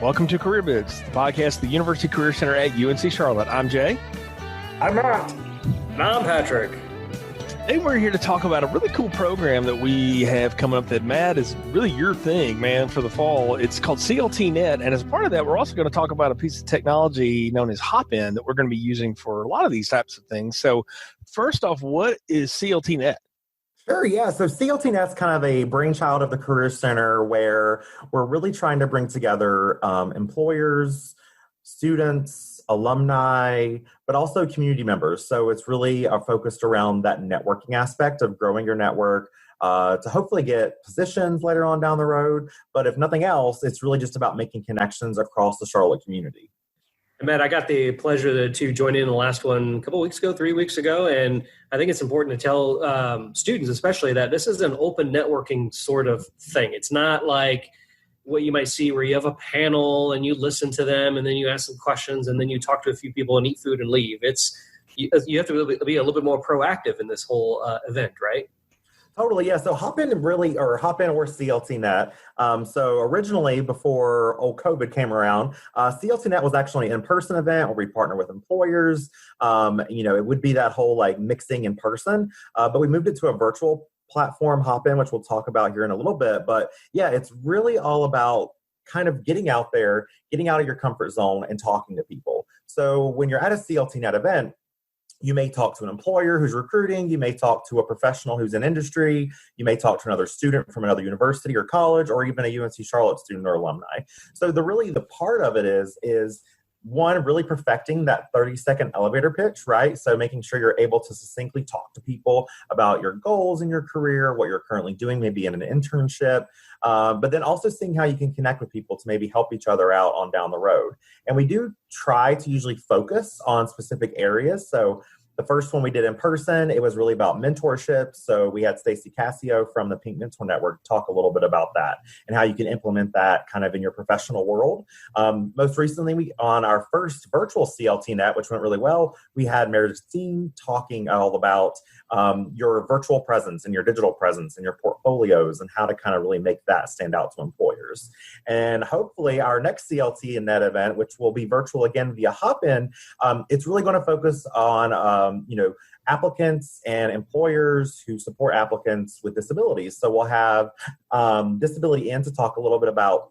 Welcome to Career Biz, the podcast of the University Career Center at UNC Charlotte. I'm Jay. I'm Matt. And I'm Patrick. Today we're here to talk about a really cool program that we have coming up that, Matt, is really your thing, man, for the fall. It's called CLTNet, and as part of that, we're also going to talk about a piece of technology known as HopIn that we're going to be using for a lot of these types of things. So first off, what is CLTNet? Sure, yeah. So CLTNet's kind of a brainchild of the Career Center where we're really trying to bring together employers, students, alumni, but also community members. So it's really focused around that networking aspect of growing your network to hopefully get positions later on down the road. But if nothing else, it's really just about making connections across the Charlotte community. And Matt, I got the pleasure to join in the last one a couple of weeks ago, 3 weeks ago. And I think it's important to tell students especially that this is an open networking sort of thing. It's not like what you might see where you have a panel and you listen to them and then you ask them questions and then you talk to a few people and eat food and leave. You have to be a little bit more proactive in this whole event, right? Totally, yeah. So HopIn or CLTNet. So originally, before old COVID came around, CLTNet was actually an in-person event where we partner with employers. It would be that whole like mixing in person, but we moved it to a virtual platform, HopIn, which we'll talk about here in a little bit. But yeah, it's really all about kind of getting out there, getting out of your comfort zone and talking to people. So when you're at a CLTNet event, you may talk to an employer who's recruiting. You may talk to a professional who's in industry. You may talk to another student from another university or college, or even a UNC Charlotte student or alumni. So the part of it is one, really perfecting that 30-second elevator pitch, right? So making sure you're able to succinctly talk to people about your goals in your career, what you're currently doing, maybe in an internship, but then also seeing how you can connect with people to maybe help each other out on down the road. And we do try to usually focus on specific areas. So the first one we did in person, it was really about mentorship. So we had Stacy Cassio from the Pink Mentor Network talk a little bit about that and how you can implement that kind of in your professional world. Most recently, on our first virtual CLTNet, which went really well, we had Meredith Steen talking all about your virtual presence and your digital presence and your portfolios and how to kind of really make that stand out to employers. And hopefully our next CLTNet event, which will be virtual again via HopIn, it's really going to focus on applicants and employers who support applicants with disabilities. So we'll have Disability In to talk a little bit about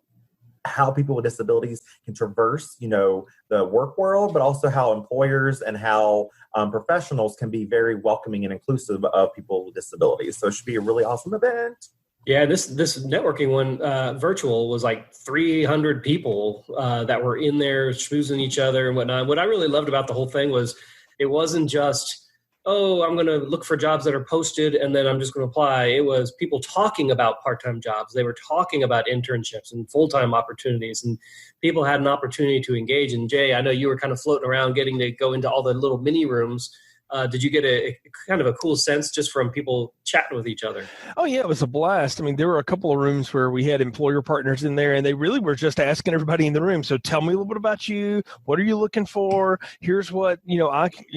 how people with disabilities can traverse, the work world, but also how employers and how professionals can be very welcoming and inclusive of people with disabilities. So it should be a really awesome event. Yeah, this networking one, virtual, was like 300 people that were in there schmoozing each other and whatnot. What I really loved about the whole thing was it wasn't just, I'm going to look for jobs that are posted and then I'm just going to apply. It was people talking about part-time jobs. They were talking about internships and full-time opportunities, and people had an opportunity to engage. And Jay, I know you were kind of floating around getting to go into all the little mini rooms. Did you get a kind of a cool sense just from people chatting with each other? Oh, yeah, it was a blast. I mean, there were a couple of rooms where we had employer partners in there, and they really were just asking everybody in the room, so tell me a little bit about you. What are you looking for? Here's what,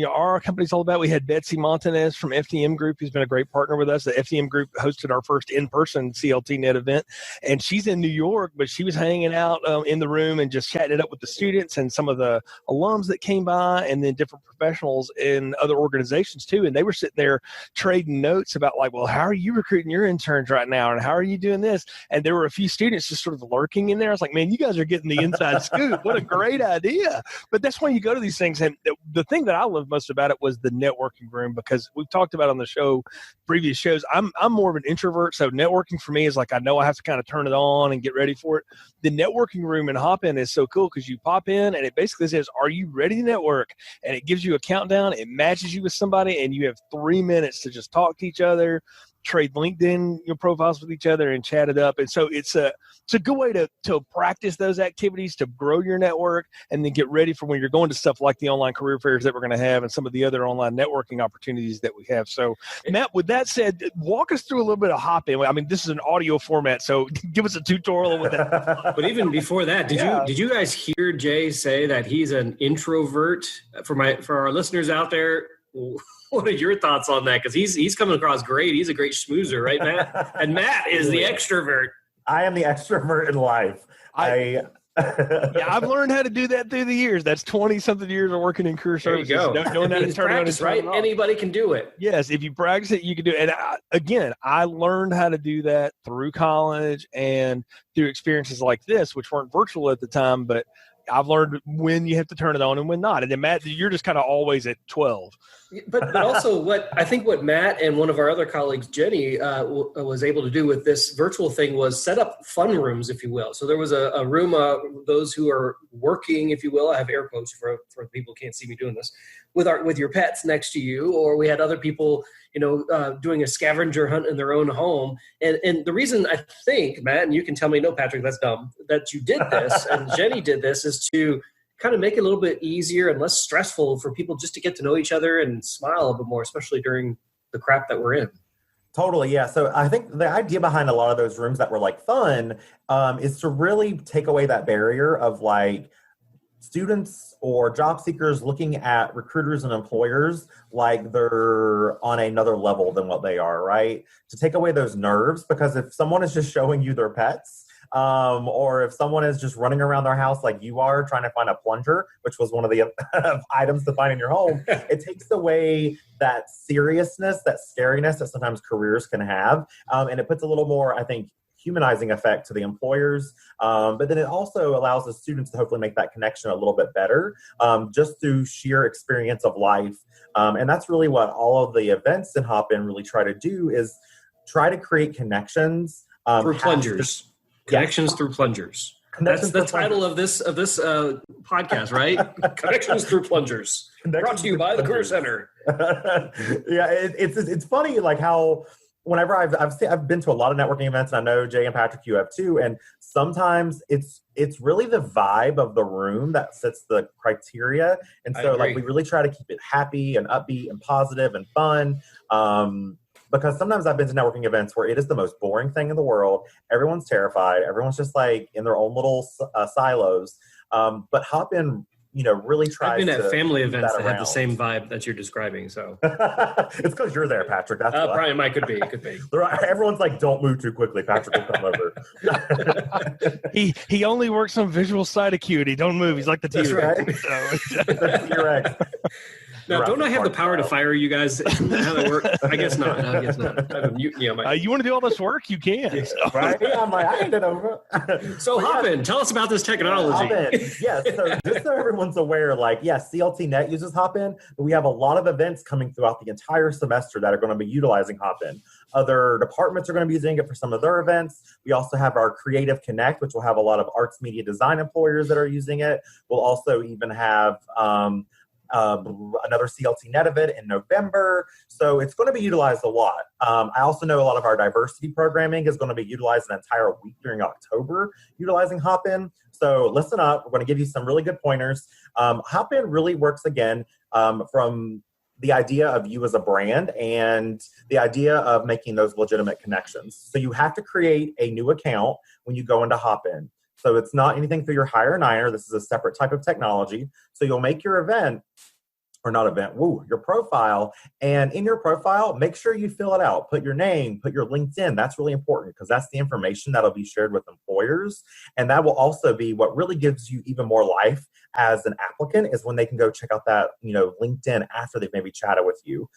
our company's all about. We had Betsy Montanez from FDM Group, who's been a great partner with us. The FDM Group hosted our first in-person CLTNet event, and she's in New York, but she was hanging out in the room and just chatting it up with the students and some of the alums that came by, and then different professionals in other organizations too, and they were sitting there trading notes about like, well, how are you recruiting your interns right now, and how are you doing this? And there were a few students just sort of lurking in there. I was like, man, you guys are getting the inside scoop. What a great idea. But that's why you go to these things, and the thing that I loved most about it was the networking room, because we've talked about on the show, previous shows, I'm more of an introvert, so networking for me is like, I know I have to kind of turn it on and get ready for it. The networking room in HopIn is so cool because you pop in and it basically says, are you ready to network? And it gives you a countdown. It matches you with somebody, and you have 3 minutes to just talk to each other, trade LinkedIn profiles with each other, and chat it up. And so it's a good way to practice those activities, to grow your network, and then get ready for when you're going to stuff like the online career fairs that we're going to have and some of the other online networking opportunities that we have. So, Matt, with that said, walk us through a little bit of HopIn. I mean, this is an audio format, so give us a tutorial with that. But even before that, did you guys hear Jay say that he's an introvert? For our listeners out there, what are your thoughts on that? Because he's coming across great. He's a great schmoozer, right, Matt? And Matt is the extrovert. I am the extrovert in life. I Yeah, I've learned how to do that through the years. That's 20-something years of working in career services. There you go. Knowing how to turn practice, it on and right? Anybody can do it. Yes, if you practice it, you can do it. And again, I learned how to do that through college and through experiences like this, which weren't virtual at the time, but I've learned when you have to turn it on and when not. And then, Matt, you're just kind of always at 12. But also what Matt and one of our other colleagues, Jenny, was able to do with this virtual thing was set up fun rooms, if you will. So there was a room, those who are working, if you will, I have air quotes for people who can't see me doing this, with your pets next to you, or we had other people, doing a scavenger hunt in their own home. And the reason I think, Matt, and you can tell me, no, Patrick, that's dumb, that you did this and Jenny did this is to kind of make it a little bit easier and less stressful for people just to get to know each other and smile a bit more, especially during the crap that we're in. Totally, yeah. So I think the idea behind a lot of those rooms that were like fun is to really take away that barrier of like students or job seekers looking at recruiters and employers like they're on another level than what they are, right? To take away those nerves, because if someone is just showing you their pets, or if someone is just running around their house like you are trying to find a plunger, which was one of the items to find in your home, it takes away that seriousness, that scariness that sometimes careers can have. And it puts a little more, I think, humanizing effect to the employers. But then it also allows the students to hopefully make that connection a little bit better, just through sheer experience of life. And that's really what all of the events in HopIn really try to do, is try to create connections. Through plungers. Connections through plungers. That's the title of this podcast, right? Connections through plungers. Brought to you by the Career Center. Yeah, it's funny, like how whenever I've been to a lot of networking events, and I know Jay and Patrick, you have too, and sometimes it's really the vibe of the room that sets the criteria. And so like we really try to keep it happy and upbeat and positive and fun. Because sometimes I've been to networking events where it is the most boring thing in the world. Everyone's terrified. Everyone's just like in their own little silos. But HopIn, really tries to. I've been at family events that have the same vibe that you're describing. So it's because you're there, Patrick. That's why. Brian, Mike could be. Everyone's like, don't move too quickly. Patrick will come over. He only works on visual side acuity. Don't move. He's like the T-Rex. Right. The T-Rex. Now, don't I have the power to fire you guys? How that work? I guess not. I have a mutiny on my... you want to do all this work? You can. So. Right? Yeah, I'm like, I hand it over. So HopIn, tell us about this technology. Yes, so just so everyone's aware, CLTNet uses HopIn, but we have a lot of events coming throughout the entire semester that are going to be utilizing HopIn. Other departments are going to be using it for some of their events. We also have our Creative Connect, which will have a lot of arts, media, design employers that are using it. We'll also even have... another CLTNet event in November. So it's going to be utilized a lot. I also know a lot of our diversity programming is going to be utilized an entire week during October, utilizing HopIn. So listen up. We're going to give you some really good pointers. HopIn really works, again, from the idea of you as a brand and the idea of making those legitimate connections. So you have to create a new account when you go into HopIn. So it's not anything through your Hire Niner. This is a separate type of technology. So you'll make your your profile. And in your profile, make sure you fill it out. Put your name, put your LinkedIn. That's really important because that's the information that'll be shared with employers. And that will also be what really gives you even more life as an applicant, is when they can go check out that, LinkedIn after they've maybe chatted with you.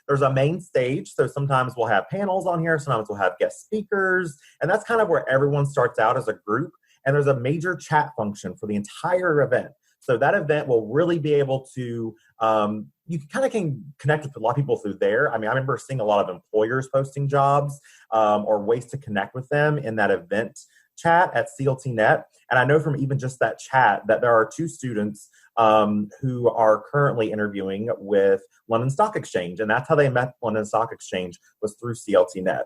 There's a main stage. So sometimes we'll have panels on here. Sometimes we'll have guest speakers. And that's kind of where everyone starts out as a group. And there's a major chat function for the entire event. So that event will really be able to, you can connect with a lot of people through there. I mean, I remember seeing a lot of employers posting jobs or ways to connect with them in that event chat at CLTNet. And I know from even just that chat that there are 2 students who are currently interviewing with London Stock Exchange. And that's how they met London Stock Exchange, was through CLTNet.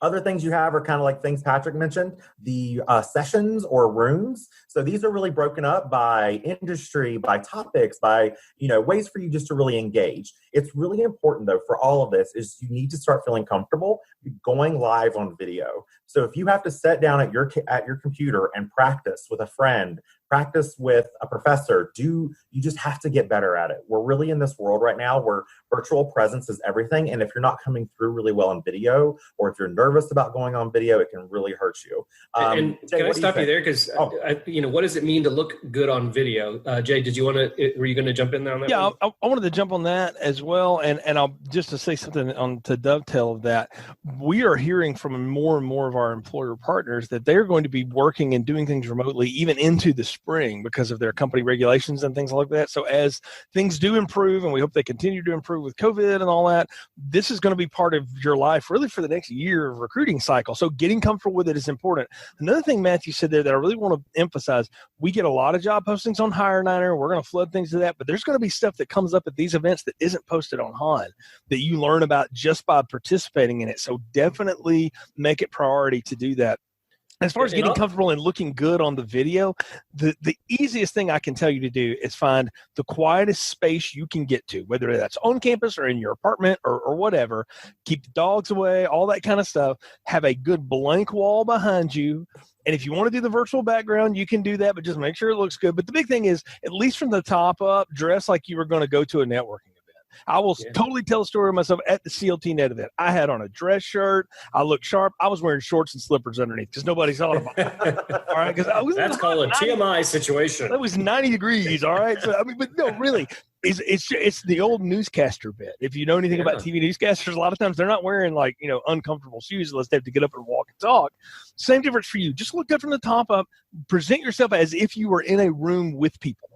Other things you have are kind of like things Patrick mentioned, the sessions or rooms. So these are really broken up by industry, by topics, by, ways for you just to really engage. It's really important, though, for all of this is you need to start feeling comfortable going live on video. So if you have to sit down at your computer and practice with a friend, practice with a professor. You just have to get better at it. We're really in this world right now where virtual presence is everything. And if you're not coming through really well on video, or if you're nervous about going on video, it can really hurt you. And Jay, can I stop you there? Because, what does it mean to look good on video? Jay, were you going to jump in there on that? Yeah, I wanted to jump on that as well. And I'll just to say something to dovetail of that. We are hearing from more and more of our employer partners that they're going to be working and doing things remotely even into the spring because of their company regulations and things like that. So as things do improve, and we hope they continue to improve with COVID and all that, this is going to be part of your life really for the next year of recruiting cycle. So getting comfortable with it is important. Another thing Matthew said there that I really want to emphasize, we get a lot of job postings on HireNiner. We're going to flood things to that, but there's going to be stuff that comes up at these events that isn't posted on HON that you learn about just by participating in it. So definitely make it priority to do that. As far as getting comfortable and looking good on the video, the easiest thing I can tell you to do is find the quietest space you can get to, whether that's on campus or in your apartment or whatever. Keep the dogs away, all that kind of stuff. Have a good blank wall behind you. And if you want to do the virtual background, you can do that, but just make sure it looks good. But the big thing is, at least from the top up, dress like you were going to go to a networking. I will totally tell a story of myself at the CLTNet event. I had on a dress shirt. I looked sharp. I was wearing shorts and slippers underneath because nobody saw it. All right, because that's called a TMI situation. It was 90 degrees. All right, so but no, really, it's the old newscaster bit. If you know anything about TV newscasters, a lot of times they're not wearing uncomfortable shoes unless they have to get up and walk and talk. Same difference for you. Just look good from the top up. Present yourself as if you were in a room with people.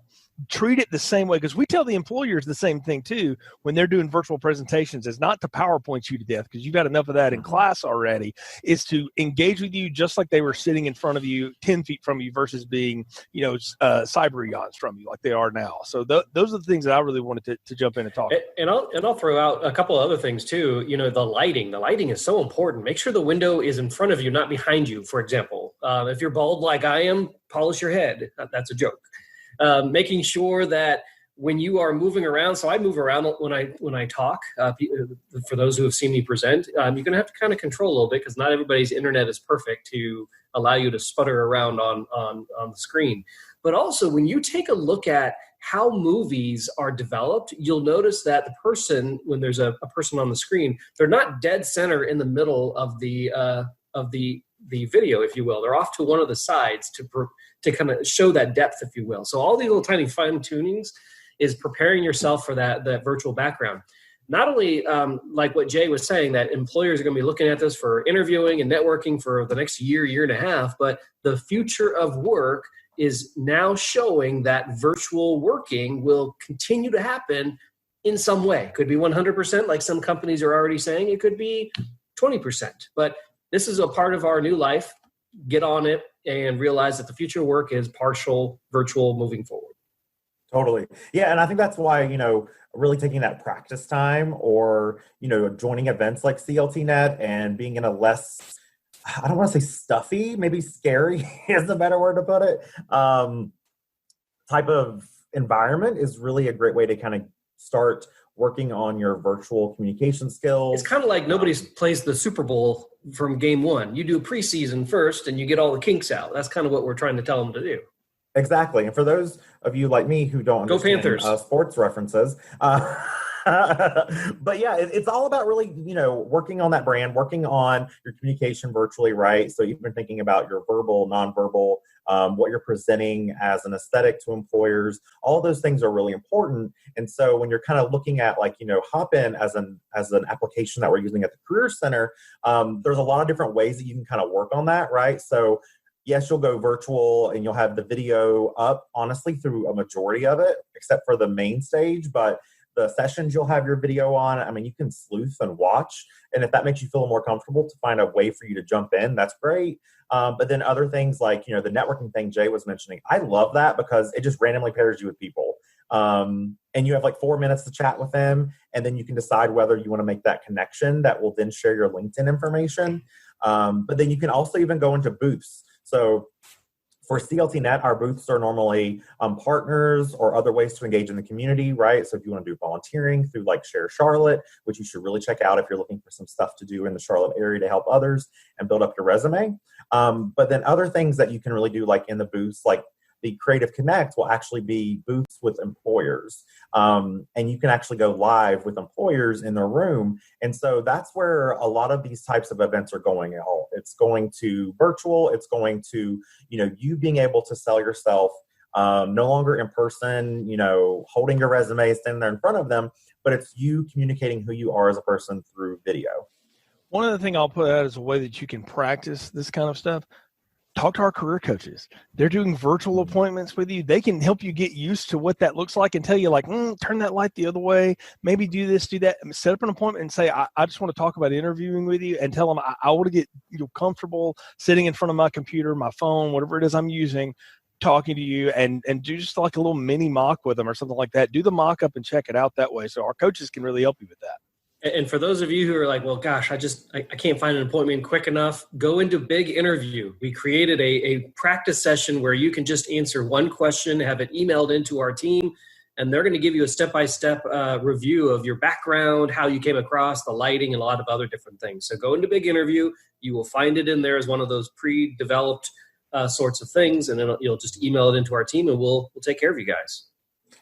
Treat it the same way, because we tell the employers the same thing too when they're doing virtual presentations, is not to PowerPoint you to death because you've got enough of that in class already, is to engage with you just like they were sitting in front of you 10 feet from you versus being cyber eons from you like they are now. So those are the things that I really wanted to jump in and talk about. And I'll throw out a couple of other things too. The lighting is so important. Make sure the window is in front of you, not behind you. For example, if you're bald like I am, polish your head. That's a joke. Making sure that when you are moving around, so I move around when I talk. For those who have seen me present, you're going to have to kind of control a little bit because not everybody's internet is perfect to allow you to sputter around on the screen. But also, when you take a look at how movies are developed, you'll notice that the person, when there's a person on the screen, they're not dead center in the middle of the video, if you will. They're off to one of the sides to kind of show that depth, if you will. So all these little tiny fine tunings is preparing yourself for that virtual background. Not only like what Jay was saying, that employers are going to be looking at this for interviewing and networking for the next year and a half, but the future of work is now showing that virtual working will continue to happen in some way. Could be 100%, like some companies are already saying. It could be 20%. But this is a part of our new life. Get on it and realize that the future work is partial virtual moving forward. Totally. Yeah. And I think that's why, really taking that practice time or, joining events like CLTNet and being in a less, I don't want to say stuffy, maybe scary is the better word to put it, type of environment is really a great way to kind of start working on your virtual communication skills. It's kind of like nobody plays the Super Bowl from game one. You do preseason first and you get all the kinks out. That's kind of what we're trying to tell them to do. Exactly. And for those of you like me who don't understand sports references, but yeah, it's all about really, working on that brand, working on your communication virtually, right? So you've been thinking about your verbal, nonverbal, what you're presenting as an aesthetic to employers. All those things are really important. And so when you're kind of looking at HopIn as an application that we're using at the Career Center, there's a lot of different ways that you can kind of work on that, right? So yes, you'll go virtual and you'll have the video up, honestly, through a majority of it, except for the main stage. But the sessions you'll have your video on, I mean, you can sleuth and watch. And if that makes you feel more comfortable to find a way for you to jump in, that's great. But then other things like, the networking thing Jay was mentioning, I love that because it just randomly pairs you with people. And you have 4 minutes to chat with them. And then you can decide whether you want to make that connection that will then share your LinkedIn information. But then you can also even go into booths. So for CLTNet, our booths are normally partners or other ways to engage in the community, right? So if you want to do volunteering through Share Charlotte, which you should really check out if you're looking for some stuff to do in the Charlotte area to help others and build up your resume. But then other things that you can really do in the booths, the Creative Connect will actually be booths with employers. And you can actually go live with employers in their room. And so that's where a lot of these types of events are going out. It's going to virtual. It's going to, you being able to sell yourself, no longer in person, holding your resume, standing there in front of them, but it's you communicating who you are as a person through video. One other thing I'll put out as a way that you can practice this kind of stuff. Talk to our career coaches. They're doing virtual appointments with you. They can help you get used to what that looks like and tell you like, turn that light the other way. Maybe do this, do that. Set up an appointment and say, I just want to talk about interviewing with you, and tell them I want to get comfortable sitting in front of my computer, my phone, whatever it is I'm using, talking to you, and do just like a little mini mock with them or something like that. Do the mock up and check it out that way. So our coaches can really help you with that. And for those of you who are like, well, gosh, I can't find an appointment quick enough, go into Big Interview. We created a practice session where you can just answer one question, have it emailed into our team, and they're going to give you a step-by-step review of your background, how you came across, the lighting, and a lot of other different things. So go into Big Interview. You will find it in there as one of those pre-developed sorts of things, and then you'll just email it into our team, and we'll take care of you guys.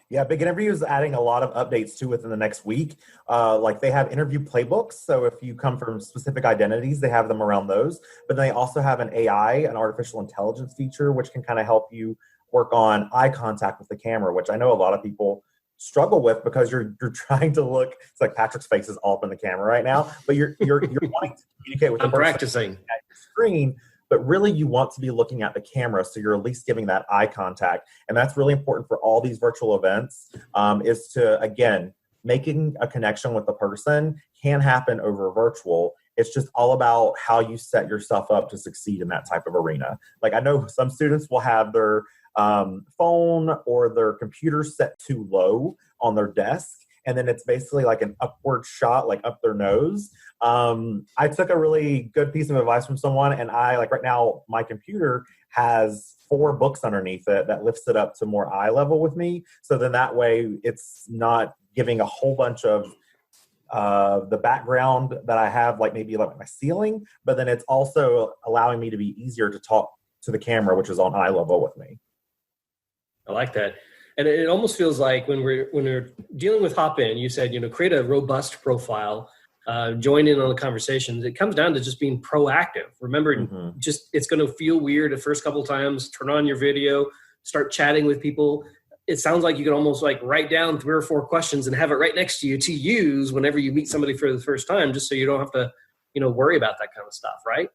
Yeah, Big Interview is adding a lot of updates too within the next week. Like they have interview playbooks. So if you come from specific identities, they have them around those. But they also have an AI, an artificial intelligence feature, which can kind of help you work on eye contact with the camera, which I know a lot of people struggle with because you're trying to look. It's like Patrick's face is all up in the camera right now, but you're wanting to communicate with the person practicing at your screen. But really you want to be looking at the camera, so you're at least giving that eye contact. And that's really important for all these virtual events, is to, again, making a connection with the person can happen over virtual. It's just all about how you set yourself up to succeed in that type of arena. Like I know some students will have their phone or their computer set too low on their desk, and then it's basically like an upward shot, like up their nose. I took a really good piece of advice from someone, and right now, my computer has 4 books underneath it that lifts it up to more eye level with me. So then that way it's not giving a whole bunch of the background that I have, like maybe like my ceiling, but then it's also allowing me to be easier to talk to the camera, which is on eye level with me. I like that. And it almost feels like when we're dealing with HopIn, you said, create a robust profile, join in on the conversations. It comes down to just being proactive. Remember, it's going to feel weird the first couple of times. Turn on your video, start chatting with people. It sounds like you could almost like write down 3 or 4 questions and have it right next to you to use whenever you meet somebody for the first time, just so you don't have to, worry about that kind of stuff, right?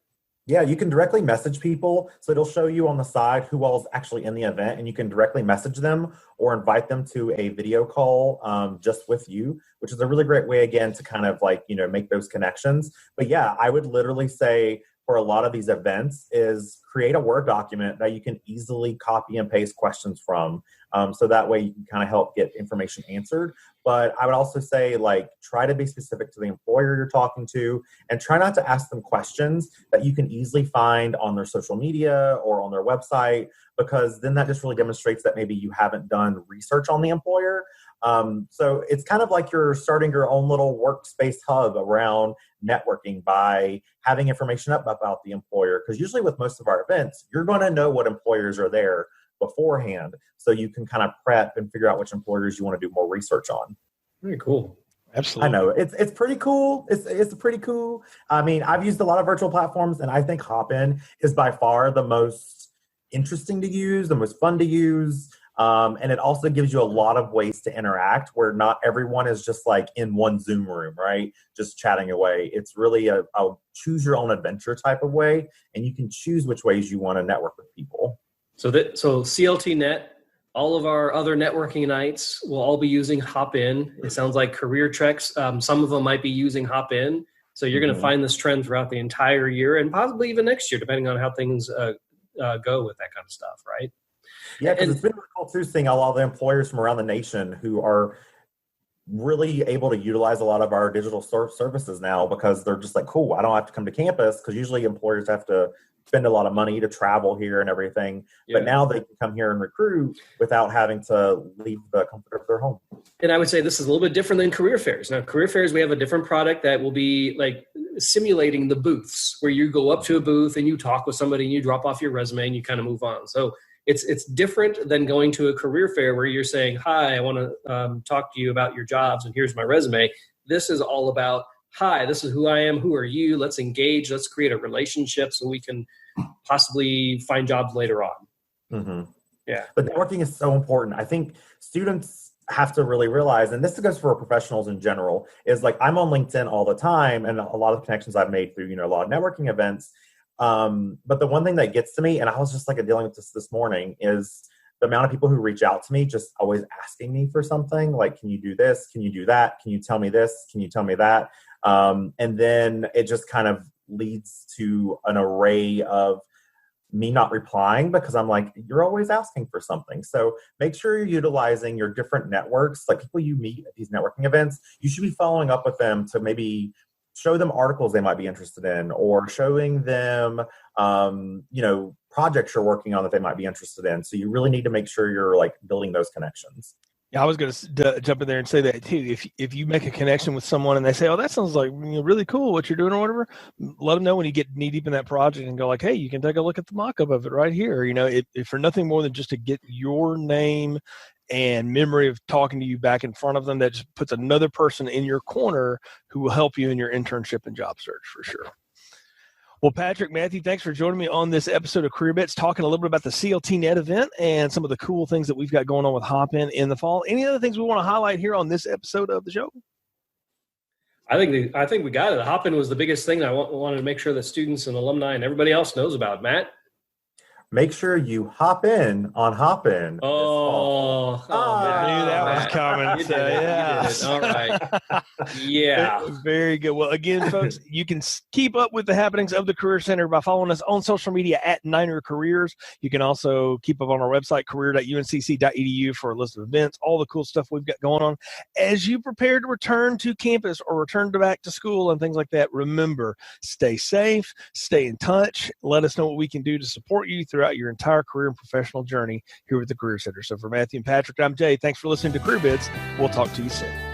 Yeah, you can directly message people. So it'll show you on the side who all is actually in the event, and you can directly message them or invite them to a video call just with you, which is a really great way, again, to kind of like, make those connections. But yeah, I would literally say for a lot of these events is create a Word document that you can easily copy and paste questions from. So that way you can kind of help get information answered. But I would also say, like, try to be specific to the employer you're talking to, and try not to ask them questions that you can easily find on their social media or on their website, because then that just really demonstrates that maybe you haven't done research on the employer. So it's kind of like you're starting your own little workspace hub around networking by having information up about the employer. Because usually with most of our events, you're going to know what employers are there beforehand, so you can kind of prep and figure out which employers you want to do more research on. Very cool. Absolutely. I know it's pretty cool. It's pretty cool. I mean, I've used a lot of virtual platforms, and I think HopIn is by far the most interesting to use, the most fun to use. And it also gives you a lot of ways to interact where not everyone is just like in one Zoom room, right? Just chatting away. It's really a choose your own adventure type of way, and you can choose which ways you want to network with people. So CLTNet, all of our other networking nights will all be using HopIn. It sounds like Career Treks, some of them might be using HopIn. So you're going to find this trend throughout the entire year, and possibly even next year, depending on how things go with that kind of stuff, right? Yeah, because it's been really cool too, seeing all the employers from around the nation who are really able to utilize a lot of our digital services now, because they're just like, cool, I don't have to come to campus, because usually employers have to spend a lot of money to travel here and everything. Yeah. But now they can come here and recruit without having to leave the comfort of their home. And I would say this is a little bit different than career fairs. Now, career fairs, we have a different product that will be like simulating the booths, where you go up to a booth and you talk with somebody and you drop off your resume and you kind of move on. So it's different than going to a career fair where you're saying, hi, I want to talk to you about your jobs and here's my resume. This is all about, hi, this is who I am. Who are you? Let's engage. Let's create a relationship so we can possibly find jobs later on. Mm-hmm. Yeah. But networking is so important. I think students have to really realize, and this goes for professionals in general, is like I'm on LinkedIn all the time, and a lot of connections I've made through, a lot of networking events. But the one thing that gets to me, and I was just like dealing with this morning, is the amount of people who reach out to me just always asking me for something like, can you do this? Can you do that? Can you tell me this? Can you tell me that? And then it just kind of leads to an array of me not replying because I'm like, you're always asking for something. So make sure you're utilizing your different networks, like people you meet at these networking events. You should be following up with them to maybe show them articles they might be interested in, or showing them, projects you're working on that they might be interested in. So you really need to make sure you're like building those connections. Yeah, I was going to jump in there and say that too. If you make a connection with someone and they say, "Oh, that sounds like really cool what you're doing," or whatever, let them know when you get knee deep in that project and go like, "Hey, you can take a look at the mock-up of it right here." If for nothing more than just to get your name and memory of talking to you back in front of them, that just puts another person in your corner who will help you in your internship and job search for sure. Well, Patrick, Matthew, thanks for joining me on this episode of Career Bits, talking a little bit about the CLTNet event and some of the cool things that we've got going on with HopIn in the fall. Any other things we want to highlight here on this episode of the show? I think we got it. HopIn was the biggest thing that I wanted to make sure that students and alumni and everybody else knows about. Matt? Make sure you hop in on HopIn. I knew that was coming. You did it. All right. Yeah. Very good. Well, again, folks, you can keep up with the happenings of the Career Center by following us on social media at Niner Careers. You can also keep up on our website, career.uncc.edu, for a list of events, all the cool stuff we've got going on. As you prepare to return to campus or return back to school and things like that, remember, stay safe, stay in touch. Let us know what we can do to support you throughout your entire career and professional journey here with the Career Center. So for Matthew and Patrick, I'm Jay. Thanks for listening to Career Bits. We'll talk to you soon.